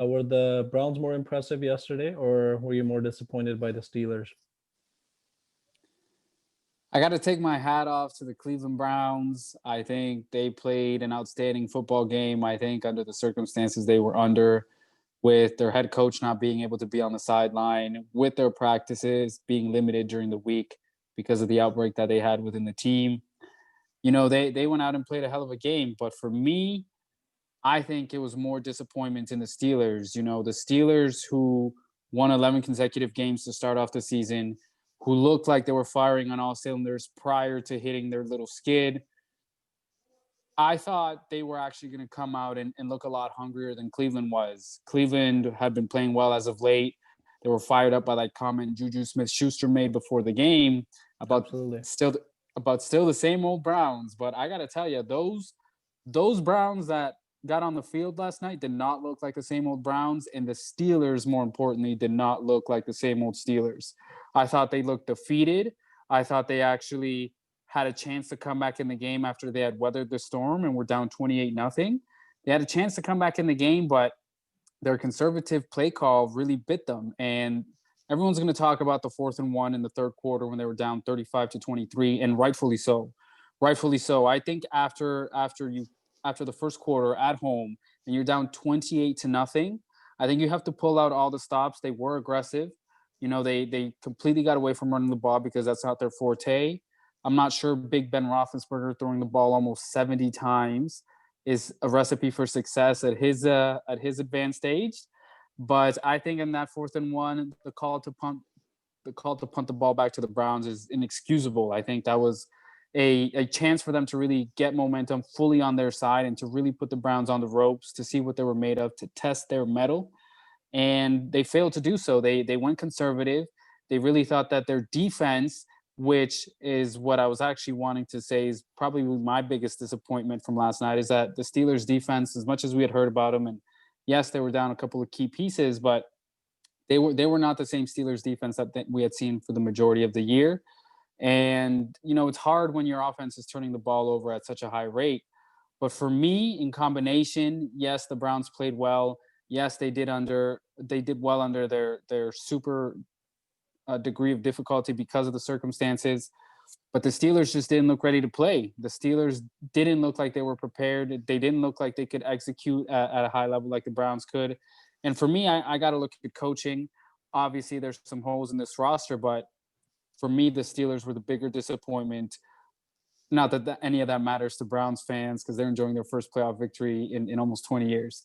Were the Browns more impressive yesterday, or were you more disappointed by the Steelers? I got to take my hat off to the Cleveland Browns. I think they played an outstanding football game. I think under the circumstances they were under, with their head coach not being able to be on the sideline, with their practices being limited during the week because of the outbreak that they had within the team. They went out and played a hell of a game. But for me, I think it was more disappointment in the Steelers. The Steelers who won 11 consecutive games to start off the season, who looked like they were firing on all cylinders prior to hitting their little skid. I thought they were actually going to come out and look a lot hungrier than Cleveland was. Cleveland had been playing well as of late. They were fired up by that comment Juju Smith-Schuster made before the game about Absolutely. still the same old Browns. But I got to tell you, those Browns that got on the field last night did not look like the same old Browns, and the Steelers, more importantly, did not look like the same old Steelers. I thought they looked defeated. I thought they actually had a chance to come back in the game after they had weathered the storm and were down 28-0. They had a chance to come back in the game, but their conservative play call really bit them. And everyone's going to talk about the 4th and 1 in the third quarter when they were down 35-23, and rightfully so. Rightfully so. I think after the first quarter at home and you're down 28-0, I think you have to pull out all the stops. They were aggressive. They completely got away from running the ball because that's not their forte. I'm not sure Big Ben Roethlisberger throwing the ball almost 70 times is a recipe for success at his advanced age. But I think in that 4th and 1, the call to punt the ball back to the Browns is inexcusable. I think that was a chance for them to really get momentum fully on their side and to really put the Browns on the ropes to see what they were made of, to test their mettle. And they failed to do so. They went conservative. They really thought that their defense, which is what I was actually wanting to say is probably my biggest disappointment from last night, is that the Steelers defense, as much as we had heard about them, and yes, they were down a couple of key pieces, but they were not the same Steelers defense that we had seen for the majority of the year. And, it's hard when your offense is turning the ball over at such a high rate. But for me, in combination, yes, the Browns played well. Yes, they did well under their super degree of difficulty because of the circumstances. But the Steelers just didn't look ready to play. The Steelers didn't look like they were prepared. They didn't look like they could execute at a high level like the Browns could. And for me, I got to look at coaching. Obviously, there's some holes in this roster, but for me, the Steelers were the bigger disappointment. Not that any of that matters to Browns fans because they're enjoying their first playoff victory in almost 20 years.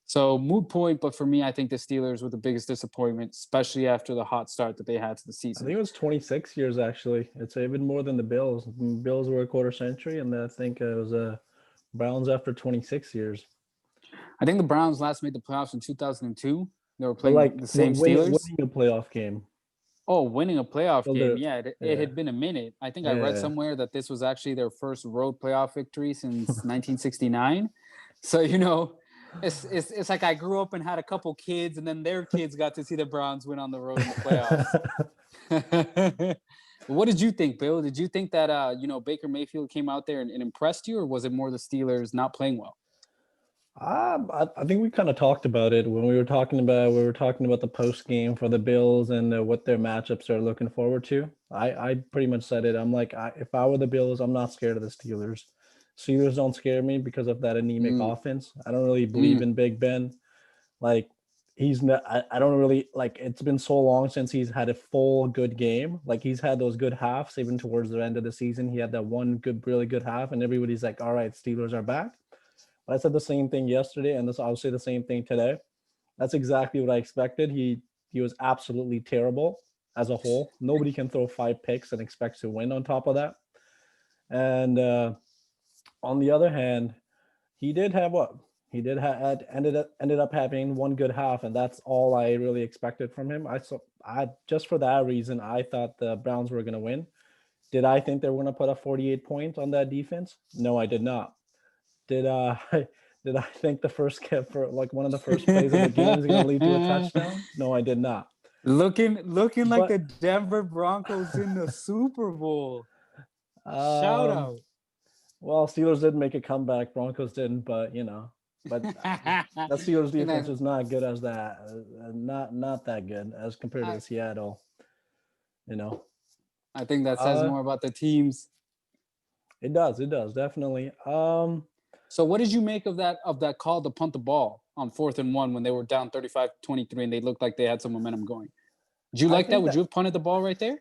So moot point, but for me, I think the Steelers were the biggest disappointment, especially after the hot start that they had to the I season. think it was 26 years, actually. It's even more than the Bills. The Bills were a quarter century, and I think it was Browns after 26 years. I think the Browns last made the playoffs in 2002. They were But playing the same Steelers. winning a playoff game. Oh, winning a playoff So game. Yeah, it had been a minute. I think I read Yeah. somewhere that this was actually their first road playoff victory since 1969. So, it's like I grew up and had a couple kids, and then their kids got to see the Browns win on the road in the playoffs. What did you think, Bill? Did you think that Baker Mayfield came out there and impressed you, or was it more the Steelers not playing well? I think we kind of talked about it when we were talking about the post game for the Bills and what their matchups are looking forward to. I pretty much said it. I'm like, if I were the Bills, I'm not scared of the Steelers. Steelers don't scare me because of that anemic offense. I don't really believe in Big Ben. Like he's not. I don't really like. It's been so long since he's had a full good game. Like he's had those good halves even towards the end of the season. He had that one really good half, and everybody's like, "All right, Steelers are back." But I said the same thing yesterday, and I'll say the same thing today. That's exactly what I expected. He was absolutely terrible as a whole. Nobody can throw 5 picks and expect to win on top of that. And on the other hand, he did have what? He did ended up having one good half, and that's all I really expected from him. I just for that reason, I thought the Browns were going to win. Did I think they were going to put up 48 points on that defense? No, I did not. Did I think the first for like one of the first plays of the game is going to lead to a touchdown? No, I did not. Looking like the Denver Broncos in the Super Bowl. Shout out. Well, Steelers did make a comeback. Broncos didn't, but but that Steelers And defense is not good as that. Not that good as compared to I, the Seattle. You know, I think that says uh, more about the teams. it does. It does definitely. So what did you make of that call to punt the ball on 4th and 1 when they were down 35-23 and they looked like they had some momentum going? Did you I like that? think Would you that have punted the ball right there?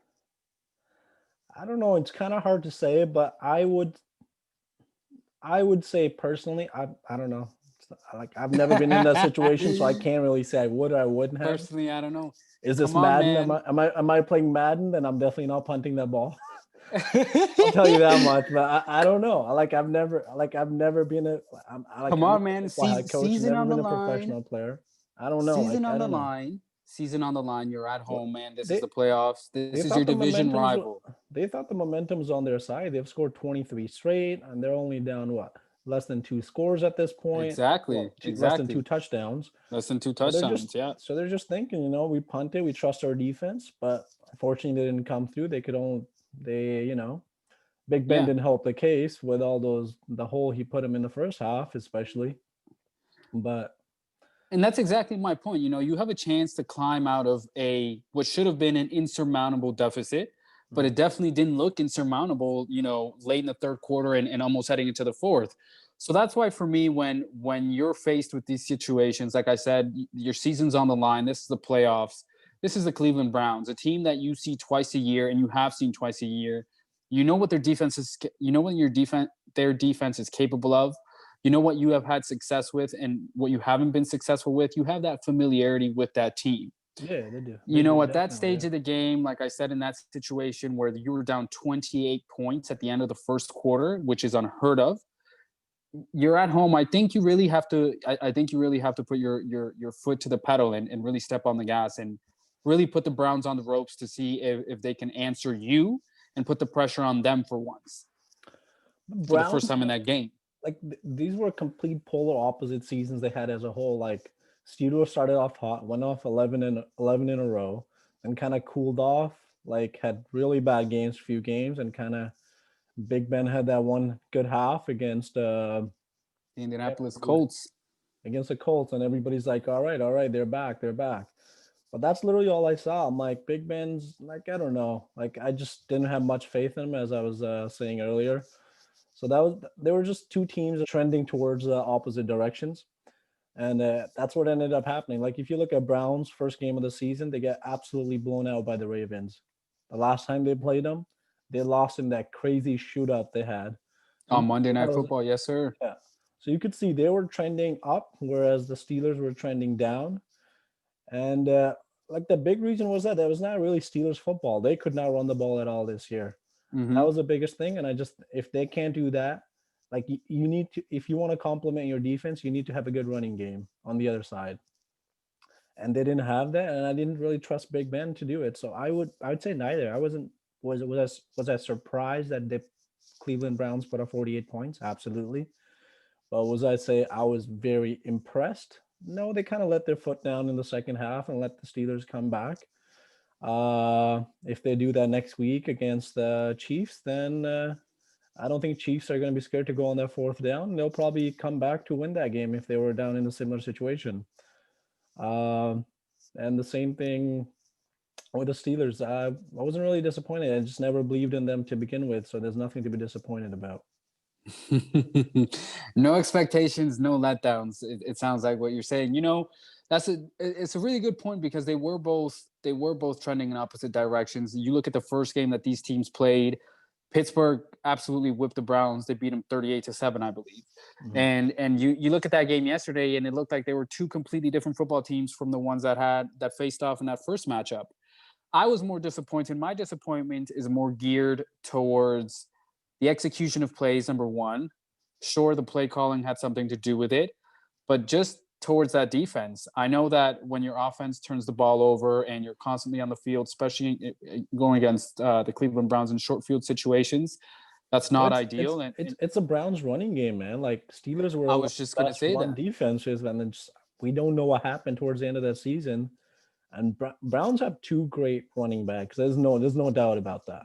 I don't know. It's kind of hard to say, but I would say personally, I don't know. Like I've never been in that situation, so I can't really say I would or I wouldn't have. Personally, I don't know. Is this Come on, Madden? man. Am I playing Madden? Then I'm definitely not punting that ball. I'll tell you that much. But I don't know. I've never been Come I'm on, not a man. football head coach. Season Never on the been a line. professional player. I don't know. Season Like on I the don't know. line. Season on the line. You're at What home, man. This is they the playoffs. they This is your thought the division momentum's rival. they thought the momentum's on their side. They've scored 23 straight, and they're only down what less than two scores at this point. Exactly. Well, less than two Exactly. touchdowns. Less than two So they're just touchdowns. Yeah. so they're just thinking, we punted, we trust our defense, but unfortunately they didn't come through. They could only they Big Ben Yeah. didn't help the case with all the hole he put him in the first half, especially. But And that's exactly my point. You have a chance to climb out of a what should have been an insurmountable deficit, but it definitely didn't look insurmountable, late in the third quarter and almost heading into the fourth. So that's why for me, when you're faced with these situations, like I said, your season's on the line. This is the playoffs. This is the Cleveland Browns, a team that you see twice a year and you have seen twice a year. You know what their defense is. You know what their defense is capable of. You know what you have had success with and what you haven't been successful with. You have that familiarity with that team. yeah, they do. They do At that definitely. stage Yeah. of the game, like I said, in that situation where you were down 28 points at the end of the first quarter, which is unheard of, you're at home. I think you really have to. I think you really have to put your foot to the pedal and really step on the gas and really put the Browns on the ropes to see if they can answer you and put the pressure on them for once for the first Browns, time in that game. like these were complete polar opposite seasons they had as a whole. Like Steelers started off hot, went off 11 in a row, and kind of cooled off. Like had really bad games, few games, and kind of Big Ben had that one good half against The yeah, Indianapolis Colts. against the Colts, and everybody's like, all right, they're back, they're back. But that's literally all I saw. I'm like, Big Ben's like, I don't know, like I just didn't have much faith in him, as I was saying earlier. So there were just two teams trending towards opposite directions, and that's what ended up happening. Like if you look at Browns' first game of the season, they get absolutely blown out by the Ravens. The last time they played them, they lost in that crazy shootout they had. So you On could Monday see Night how Football. Yes, sir. yeah. So you could see they were trending up, whereas the Steelers were trending down. And like the big reason was that was not really Steelers football. They could not run the ball at all this year. That Mm-hmm. was the biggest thing. And if they can't do that, like you need to, if you want to complement your defense, you need to have a good running game on the other side. And they didn't have that, and I didn't really trust Big Ben to do it. So I would say neither. I wasn't was I surprised that the Cleveland Browns put up 48 points? Absolutely. But was I say I was very impressed? No, they kind of let their foot down in the second half and let the Steelers come back. If they do that next week against the Chiefs, then I don't think Chiefs are going to be scared to go on that fourth down. They'll probably come back to win that game if they were down in a similar situation. Um, and the same thing with the Steelers. I wasn't really disappointed. I just never believed in them to begin with, so there's nothing to be disappointed about. No expectations, no letdowns. It sounds like what you're saying. It's a really good point because they were both trending in opposite directions. You look at the first game that these teams played. Pittsburgh absolutely whipped the Browns. They beat them 38-7, I believe. Mhm. And you look at that game yesterday, and it looked like they were two completely different football teams from the ones that faced off in that first matchup. I was more disappointed. My disappointment is more geared towards the execution of plays, number one. Sure, the play calling had something to do with it, but just towards that defense. I know that when your offense turns the ball over and you're constantly on the field, especially going against the Cleveland Browns in short field situations, that's Well, not it's ideal. it's And, it's and it's a Browns running game, man. Like Steelers were I one was of just the going to best say run that. defenses, and then just, we don't know what happened towards the end of that season. And Browns have two great running backs. There's no doubt about that.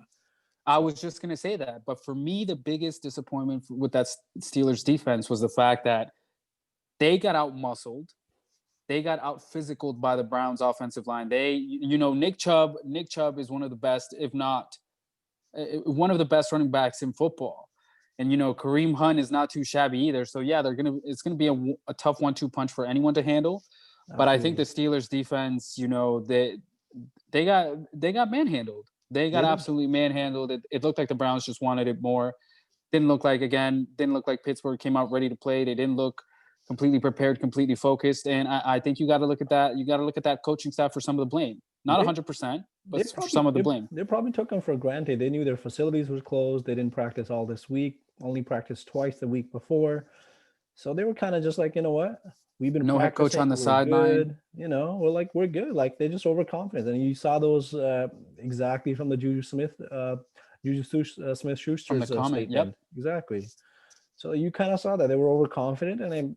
I So was just going to say that. But for me, the biggest disappointment with that Steelers defense was the fact that They got out muscled. They got out physicaled by the Browns offensive line. Nick Chubb is one of the best, if not one of the best running backs in football. And Kareem Hunt is not too shabby either. So yeah, it's gonna be a tough 1-2 punch for anyone to handle. But I think the Steelers defense, they got manhandled. They got absolutely manhandled. It looked like the Browns just wanted it more. Didn't look like Pittsburgh came out ready to play. They didn't look completely prepared, completely focused. And I think you got to look at that. You got to look at that coaching staff for some of the blame. Not 100%, but for some of the blame. They probably took them for granted. They knew their facilities was closed. They didn't practice all this week. Only practiced twice the week before. So they were kind of just like, you know what? We've been no head coach on the sideline. We're good. Like they're just overconfident. And you saw those exactly from the Juju Smith-Schuster's statement. Yep. Exactly. So you kind of saw that they were overconfident and they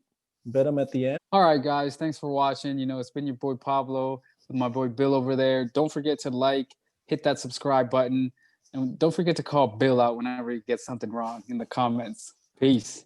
bet them at the end. All right, guys. Thanks for watching. It's been your boy Pablo with my boy Bill over there. Don't forget to hit that subscribe button. And don't forget to call Bill out whenever he gets something wrong in the comments. Peace.